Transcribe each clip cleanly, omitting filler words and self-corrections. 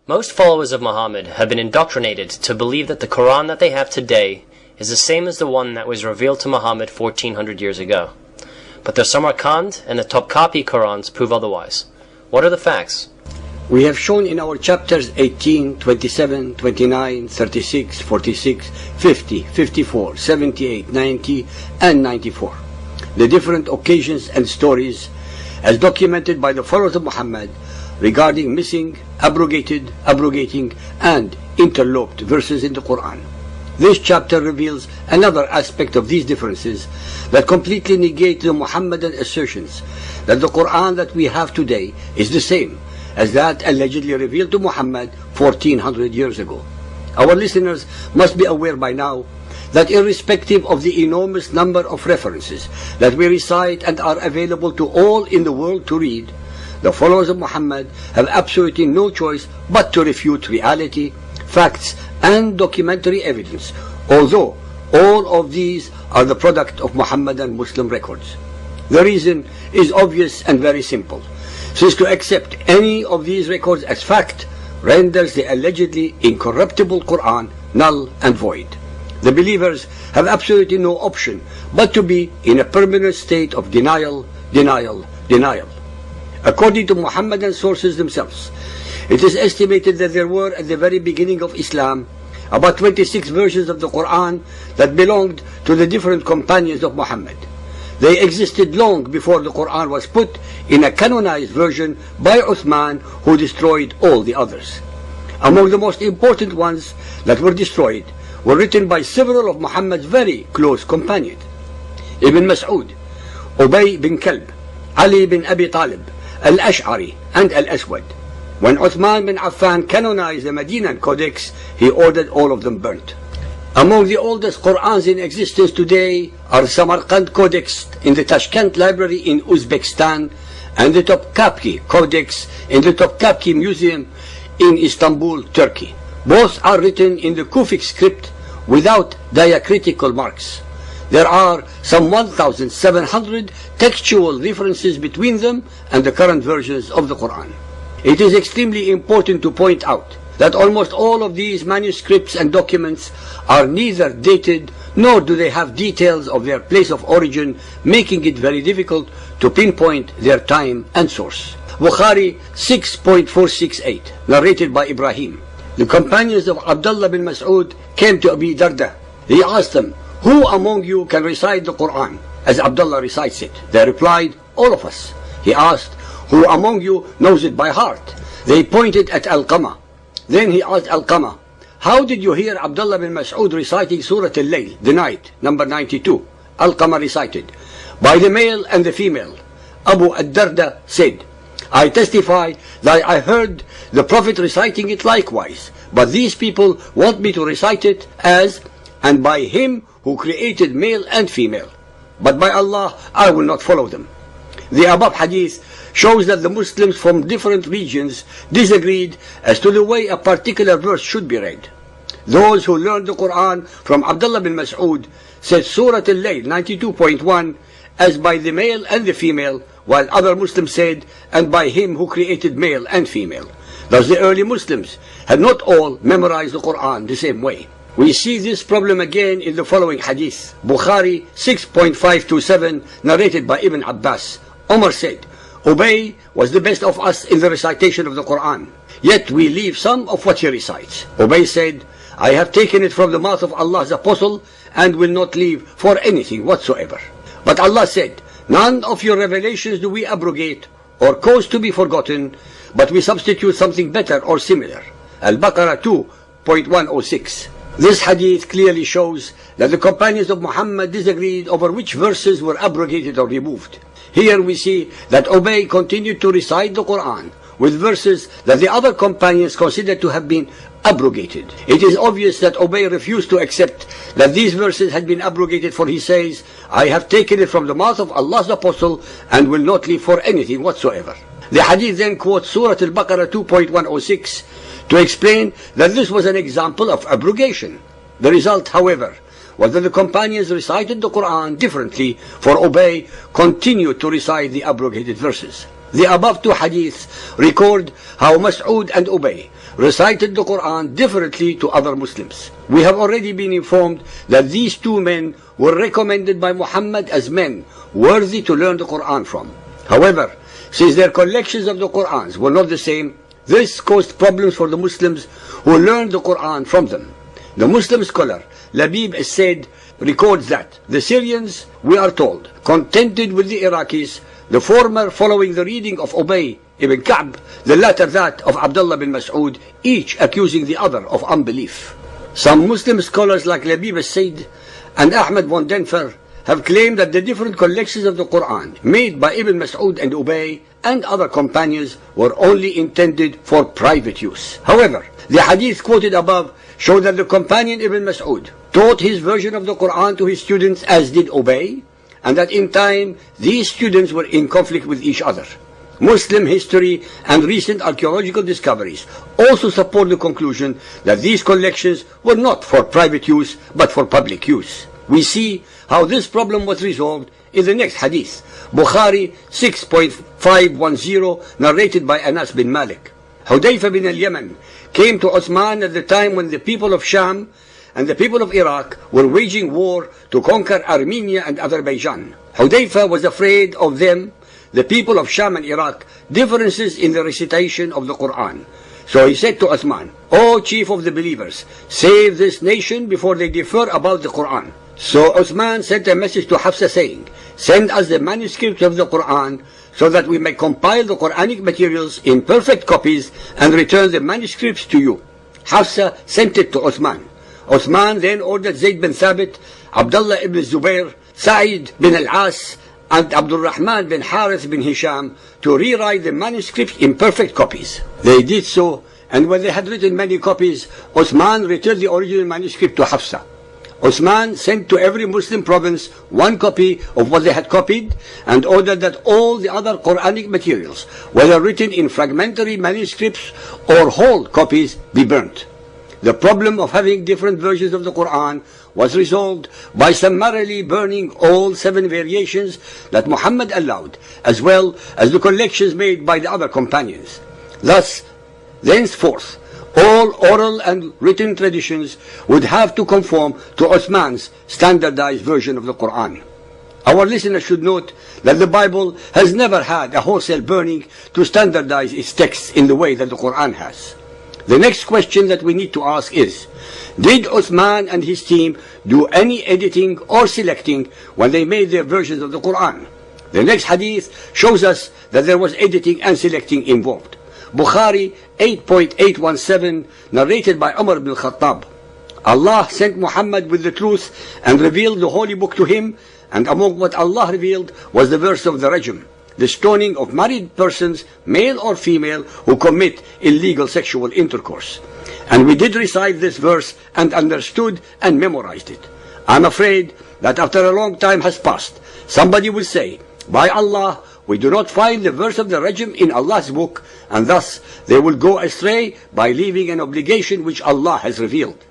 Most followers of Muhammad have been indoctrinated to believe that the Quran that they have today is the same as the one that was revealed to Muhammad 1400 years ago. But the Samarqand and the Topkapi Qurans prove otherwise. What are the facts? We have shown in our chapters 18, 27, 29, 36, 46, 50, 54, 78, 90, and 94 the different occasions and stories as documented by the followers of Muhammad regarding missing, abrogated, abrogating, and interloped verses in the Quran. This chapter reveals another aspect of these differences that completely negate the Muhammadan assertions that the Quran that we have today is the same as that allegedly revealed to Muhammad 1400 years ago. Our listeners must be aware by now that irrespective of the enormous number of references that we recite and are available to all in the world to read, the followers of Muhammad have absolutely no choice but to refute reality, facts, and documentary evidence, although all of these are the product of Muhammadan Muslim records. The reason is obvious and very simple, since to accept any of these records as fact renders the allegedly incorruptible Quran null and void. The believers have absolutely no option but to be in a permanent state of denial, denial, denial. According to Muhammadan sources themselves, it is estimated that there were at the very beginning of Islam about 26 versions of the Quran that belonged to the different companions of Muhammad. They existed long before the Quran was put in a canonized version by Uthman, who destroyed all the others. Among the most important ones that were destroyed were written by several of Muhammad's very close companions: Ibn Mas'ud, Ubay bin Kalb, Ali bin Abi Talib, Al-Ash'ari, and Al-Aswad. When Uthman bin Affan canonized the Medinan Codex, he ordered all of them burnt. Among the oldest Qur'ans in existence today are Samarqand Codex in the Tashkent Library in Uzbekistan and the Topkapi Codex in the Topkapi Museum in Istanbul, Turkey. Both are written in the Kufic script without diacritical marks. There are some 1,700 textual differences between them and the current versions of the Quran. It is extremely important to point out that almost all of these manuscripts and documents are neither dated nor do they have details of their place of origin, making it very difficult to pinpoint their time and source. Bukhari 6.468, narrated by Ibrahim. The companions of Abdullah bin Mas'ud came to Abi Darda. He asked them, "Who among you can recite the Quran as Abdullah recites it?" They replied, "All of us." He asked, "Who among you knows it by heart?" They pointed at Al-Qama. Then he asked Al-Qama, "How did you hear Abdullah bin Mas'ud reciting Surah Al-Layl, the night, number 92? Al-Qama recited, "By the male and the female." Abu ad-Darda said, "I testify that I heard the Prophet reciting it likewise, but these people want me to recite it as, and by him who created male and female. But by Allah, I will not follow them." The above hadith shows that the Muslims from different regions disagreed as to the way a particular verse should be read. Those who learned the Quran from Abdullah bin Mas'ud said Surah Al-Layl 92.1 as by the male and the female, while other Muslims said, and by him who created male and female. Thus the early Muslims had not all memorized the Quran the same way. We see this problem again in the following hadith. Bukhari 6.527, narrated by Ibn Abbas. Umar said, "Ubay was the best of us in the recitation of the Quran, yet we leave some of what he recites." Ubay said, "I have taken it from the mouth of Allah's apostle and will not leave for anything whatsoever." But Allah said, "None of your revelations do we abrogate or cause to be forgotten, but we substitute something better or similar." Al-Baqarah 2.106. This hadith clearly shows that the companions of Muhammad disagreed over which verses were abrogated or removed. Here we see that Ubay continued to recite the Quran with verses that the other companions considered to have been abrogated. It is obvious that Ubay refused to accept that these verses had been abrogated, for he says, "I have taken it from the mouth of Allah's apostle and will not leave for anything whatsoever." The hadith then quotes Surah Al-Baqarah 2.106 to explain that this was an example of abrogation. The result, however, was that the companions recited the Quran differently, for Ubay continued to recite the abrogated verses. The above two hadiths record how Mas'ud and Ubay recited the Quran differently to other Muslims. We have already been informed that these two men were recommended by Muhammad as men worthy to learn the Quran from. However, since their collections of the Qurans were not the same, this caused problems for the Muslims who learned the Quran from them. The Muslim scholar Labib said, records that the Syrians, we are told, contended with the Iraqis, the former following the reading of Ubay ibn Ka'b, the latter that of Abdullah bin Mas'ud, each accusing the other of unbelief. Some Muslim scholars like Labib Said and Ahmad von Denfer have claimed that the different collections of the Quran made by Ibn Mas'ud and Ubay and other companions were only intended for private use. However, the hadith quoted above show that the companion Ibn Mas'ud taught his version of the Quran to his students as did Ubay, and that in time these students were in conflict with each other. Muslim history and recent archaeological discoveries also support the conclusion that these collections were not for private use but for public use. We see how this problem was resolved in the next hadith, Bukhari 6.510, narrated by Anas bin Malik. Hudayfa bin al-Yaman came to Uthman at the time when the people of Sham and the people of Iraq were waging war to conquer Armenia and Azerbaijan. Hudayfa was afraid of them, the people of Sham and Iraq, differences in the recitation of the Quran. So he said to Uthman, O chief of the believers, save this nation before they differ about the Quran. So Uthman sent a message to Hafsa saying, send us the manuscript of the Quran so that we may compile the Quranic materials in perfect copies and return the manuscripts to you. Hafsa sent it to Uthman. Uthman then ordered Zayd bin Thabit, Abdullah ibn Zubair, Sa'id bin al-As, and Abdul Rahman bin Harith bin Hisham to rewrite the manuscript in perfect copies. They did so, and when they had written many copies, Uthman returned the original manuscript to Hafsa. Uthman sent to every Muslim province one copy of what they had copied and ordered that all the other Quranic materials, whether written in fragmentary manuscripts or whole copies, be burnt. The problem of having different versions of the Quran was resolved by summarily burning all 7 variations that Muhammad allowed, as well as the collections made by the other companions. Thus, thenceforth, all oral and written traditions would have to conform to Uthman's standardized version of the Quran. Our listeners should note that the Bible has never had a wholesale burning to standardize its texts in the way that the Quran has. The next question that we need to ask is, did Uthman and his team do any editing or selecting when they made their versions of the Quran? The next hadith shows us that there was editing and selecting involved. Bukhari 8.817, narrated by Umar ibn al-Khattab. Allah sent Muhammad with the truth and revealed the holy book to him, and among what Allah revealed was the verse of the rajm, the stoning of married persons, male or female, who commit illegal sexual intercourse. And we did recite this verse and understood and memorized it. I'm afraid that after a long time has passed, somebody will say, by Allah, we do not find the verse of the rajm in Allah's book, and thus they will go astray by leaving an obligation which Allah has revealed.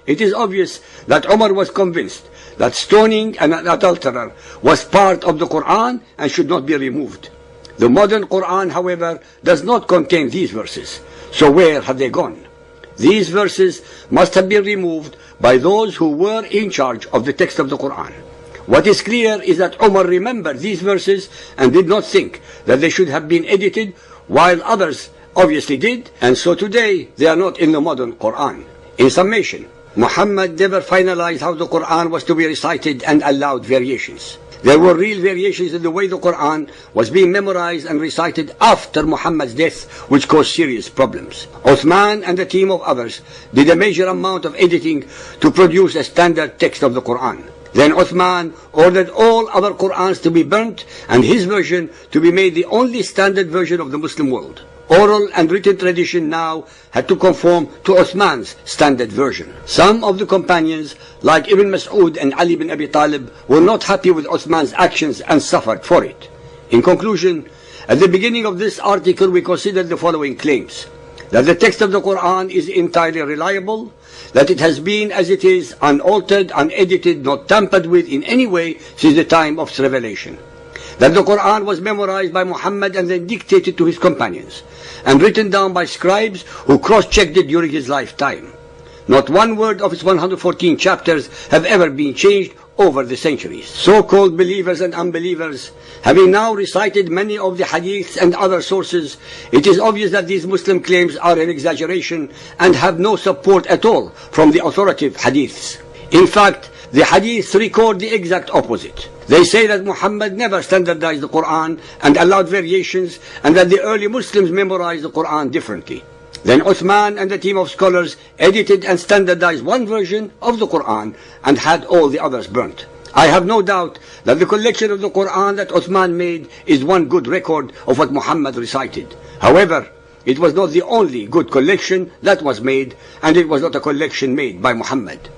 It is obvious that Umar was convinced that stoning an adulterer was part of the Quran and should not be removed. The modern Quran, however, does not contain these verses. So where have they gone? These verses must have been removed by those who were in charge of the text of the Quran. What is clear is that Umar remembered these verses and did not think that they should have been edited, while others obviously did, and so today they are not in the modern Quran. In summation, Muhammad never finalized how the Quran was to be recited and allowed variations. There were real variations in the way the Quran was being memorized and recited after Muhammad's death, which caused serious problems. Uthman and a team of others did a major amount of editing to produce a standard text of the Quran. Then Uthman ordered all other Qur'ans to be burnt and his version to be made the only standard version of the Muslim world. Oral and written tradition now had to conform to Uthman's standard version. Some of the companions, like Ibn Mas'ud and Ali bin Abi Talib, were not happy with Uthman's actions and suffered for it. In conclusion, at the beginning of this article we considered the following claims: that the text of the Quran is entirely reliable, that it has been as it is, unaltered, unedited, not tampered with in any way since the time of its revelation, that the Quran was memorized by Muhammad and then dictated to his companions, and written down by scribes who cross-checked it during his lifetime. Not one word of its 114 chapters have ever been changed over the centuries. So-called believers and unbelievers, having now recited many of the hadiths and other sources, it is obvious that these Muslim claims are an exaggeration and have no support at all from the authoritative hadiths. In fact, the hadiths record the exact opposite. They say that Muhammad never standardized the Quran and allowed variations, and that the early Muslims memorized the Quran differently. Then Uthman and a team of scholars edited and standardized one version of the Quran and had all the others burnt. I have no doubt that the collection of the Quran that Uthman made is one good record of what Muhammad recited. However, it was not the only good collection that was made, and it was not a collection made by Muhammad.